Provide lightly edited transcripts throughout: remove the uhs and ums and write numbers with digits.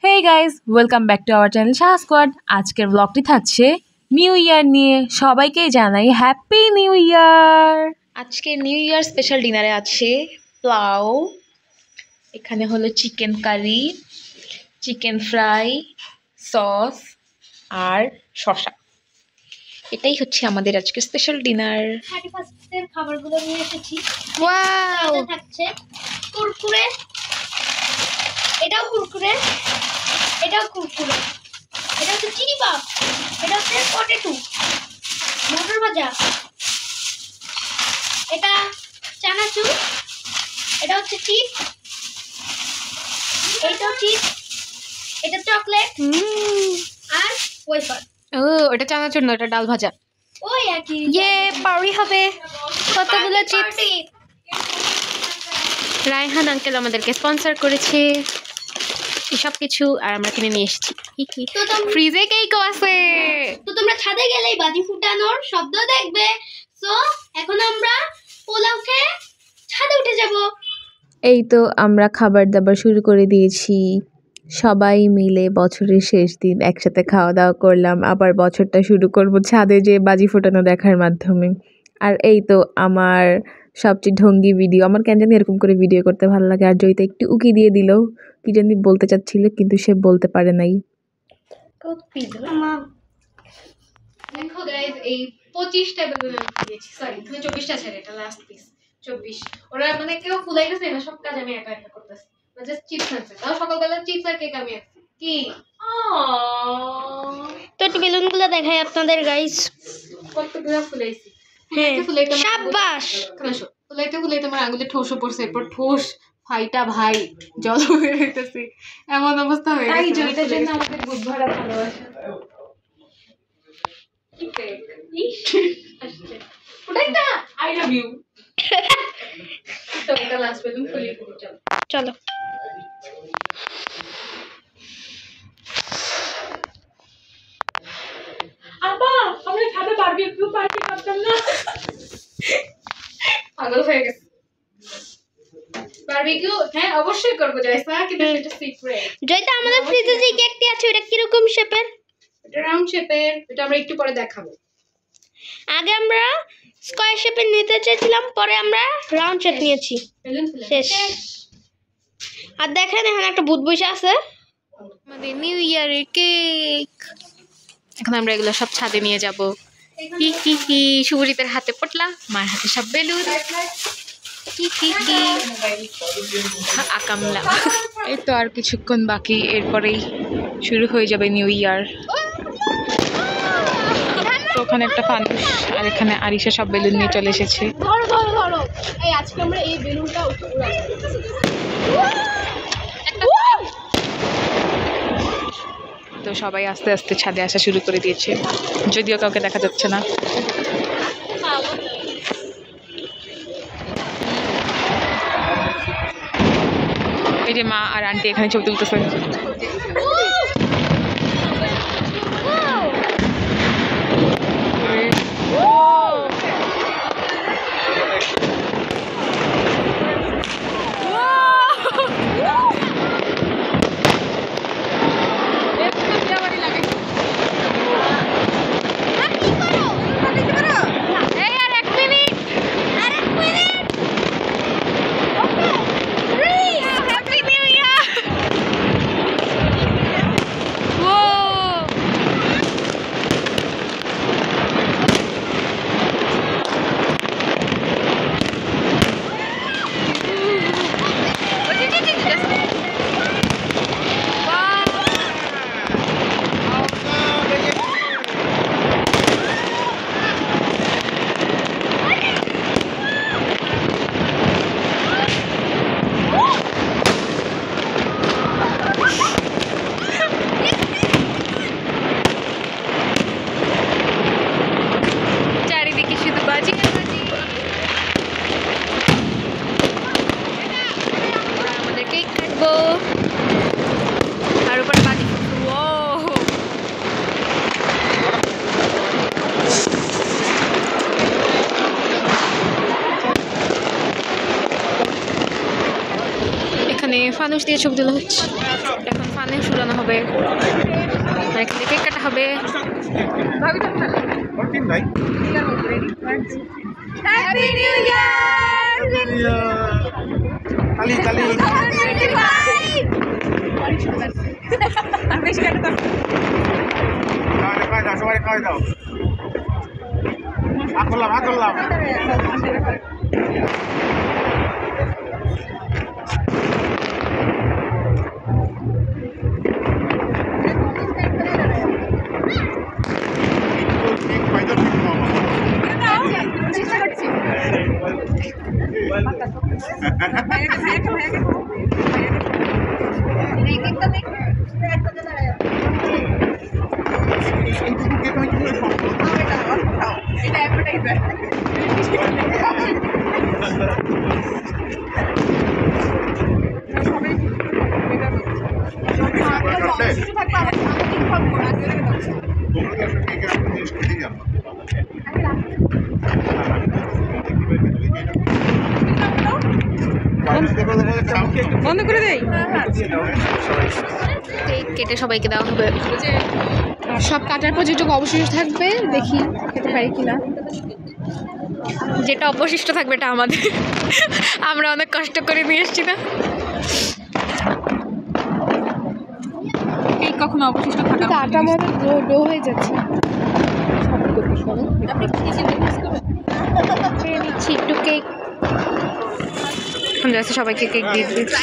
Hey guys, welcome back to our channel Shah squad. আজকের ব্লগটি থাকছে নিউ ইয়ার নিয়ে। সবাইকে জানাই হ্যাপি নিউ ইয়ার। আজকে নিউ ইয়ার স্পেশাল ডিনারে আছে পোলাও, এখানে হলো chicken curry, chicken fry, sauce আর শসা। এটাই হচ্ছে আমাদের আজকে স্পেশাল ডিনার। 31st খাবারগুলো নিয়ে এসেছি। ওয়াও, এটা থাকছে কুরকুরে, এটাও কুরকুরে, এটাও কুরকুরে, এটা হচ্ছে চিনি পাপ, এটা হচ্ছে পটেটো, মটর ভাজা, এটা চানাচুর, এটা হচ্ছে চিপস, এইটাও চিপস, এটা চকলেট আর ওয়েফার। ও ওটা চানাচুর না, ওটা ডাল ভাজা। ওই একই পাউরি হবে কতগুলো চিপস। রায়হান আঙ্কেল আমাদেরকে স্পন্সর করেছে এসব কিছু, আর আমরা কিনে নিয়ে এসেছি। ফ্রিজে কেকও আছে। তো তোমরা ছাদে গেলেই বাজি ফুটানোর শব্দ দেখবে। সো এখন আমরা পোলাও খেয়ে ছাদে উঠে যাব। এই তো আমরা খাবার দাবার শুরু করে দিয়েছি। সবাই মিলে বছরের শেষ দিন একসাথে খাওয়া দাওয়া করলাম, আবার বছরটা শুরু করব ছাদে যে বাজি ফোটানো দেখার মাধ্যমে। আর এই তো আমার সবচেয়ে ঢঙ্গি ভিডিও। আমার কেন জানি এরকম করে ভিডিও করতে ভালো লাগে। আর জয়িতা একটু উকি দিয়ে দিল, কি জানি বলতে চাচ্ছিল কিন্তু সে বলতে পারে নাই। দেখো গাইস, এই 25টা বেলুন দিয়েছি, সরি তুমি 24টা ছেড়ে, এটা লাস্ট পিস 24। ওরা মানে কেউ ফুলাইতেছে না, সব কাজ আমি একা একা করতেছি। জাস্ট চিপস আছে, তাও সকালবেলা চিপস আর কেক আমি আছি কি। তো একটু বেলুনগুলো দেখাই আপনাদের গাইস। কতগুলো ফুলাইছি। হ্যাঁ, ফুলাইতে শাবাশ। ফুলাইতে ফুলাইতে আমার আঙুলে ঠোসও পড়ছে, এরপর ঠোস ফাইটা ভাই জল হয়ে গেছে, এমন অবস্থা হয়ে গেছে। তাই জয়িতার জন্য আমাদের বুধ ভরা ভালোবাসা। কি ফেক আসছে ওটাই না, আই লাভ ইউ। তো এটা লাস্ট বেলুন ফুলিয়ে দিই, চলো আপা আমরা ছাদে বারবিকিউ পার্টি করতাম না। পাগল হয়ে গেছে। বারবিকিউ হ্যাঁ অবশ্যই করব জায়সা, কিন্তু সেটা সিক্রেট। জয়িতা, আমাদের ফ্রিজে যে কেকটি আছে ওটা কি রকম শেপের? এটা রাউন্ড শেপের, এটা আমরা একটু পরে দেখাবো। আগে আমরা স্কয়ার শেপের নিতে চেয়েছিলাম, পরে আমরা রাউন্ড শেপ নিয়েছি। শেষ। আর দেখেন এখানে একটা ভূত বসে আছে। আমাদের নিউ ইয়ারের কেক। এখন আমরা এগুলো সব ছাদে নিয়ে যাব। কি কি কি, সুবরিতের হাতে পটলা, মার হাতে সব বেলুন। কি কি কি আকামলা। এই তো আর কিছুক্ষণ বাকি, এরপরেই শুরু হয়ে যাবে নিউ ইয়ার। তো ওখানে একটা ফানুস, আর এখানে আরিশা সব বেলুন নিয়ে চলে এসেছে। ধরো ধরো ধরো, এই আজকে আমরা এই বেলুনটা তো সবাই আস্তে আস্তে ছাদে আসা শুরু করে দিয়েছে, যদিও কাউকে দেখা যাচ্ছে না। এই যে মা আর আন্টি এখানে ছবি তুলতেছে। ফানুস দিয়ে ছবি তোলা হচ্ছে। এখন ফানুস উড়ানো হবে। হবে, এখানে কেক কাটা হবে। হ্যাপি নিউ ইয়ার সবাই খাওয়াই দাও, হাত ধরলাম বন্ধ করে দেই। কেক কেটে সবাইকে দেওয়া হবে। সব কাটার পর যেটুকু অবশিষ্ট থাকবে দেখি খেতে পারি কিনা। যেটা অবশিষ্ট থাকবে এটা আমাদের, আমরা অনেক কষ্ট করে নিয়ে এসছি না। কেক কখনো অবশিষ্ট থাকে না, আটা মতো ডো হয়ে যাচ্ছে। খেয়ে নিচ্ছি একটু কেক। আমরা সবাইকে কেক দিয়ে দিচ্ছি।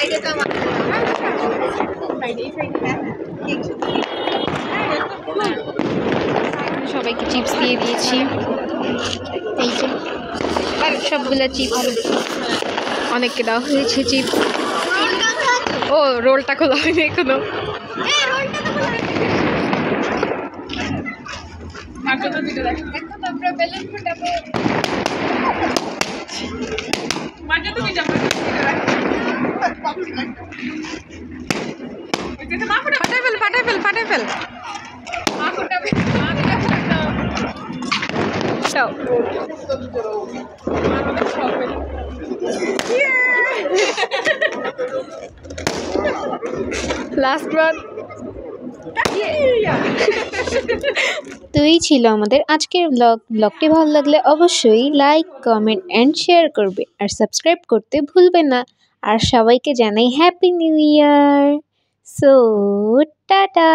সবাইকে চিপস দিয়ে দিয়েছি, এই যে সবগুলা চিপস অনেককে দেওয়া হয়েছে চিপস। ও রোলটা খোলা হয়নি এখনো। ফাটাই ফেল লাস্ট ওয়ান। তো এই ছিল আমাদের আজকের ব্লগটি ভালো লাগলে অবশ্যই লাইক কমেন্ট অ্যান্ড শেয়ার করবে আর সাবস্ক্রাইব করতে ভুলবে না। আর সবাইকে জানাই happy new year. So tata.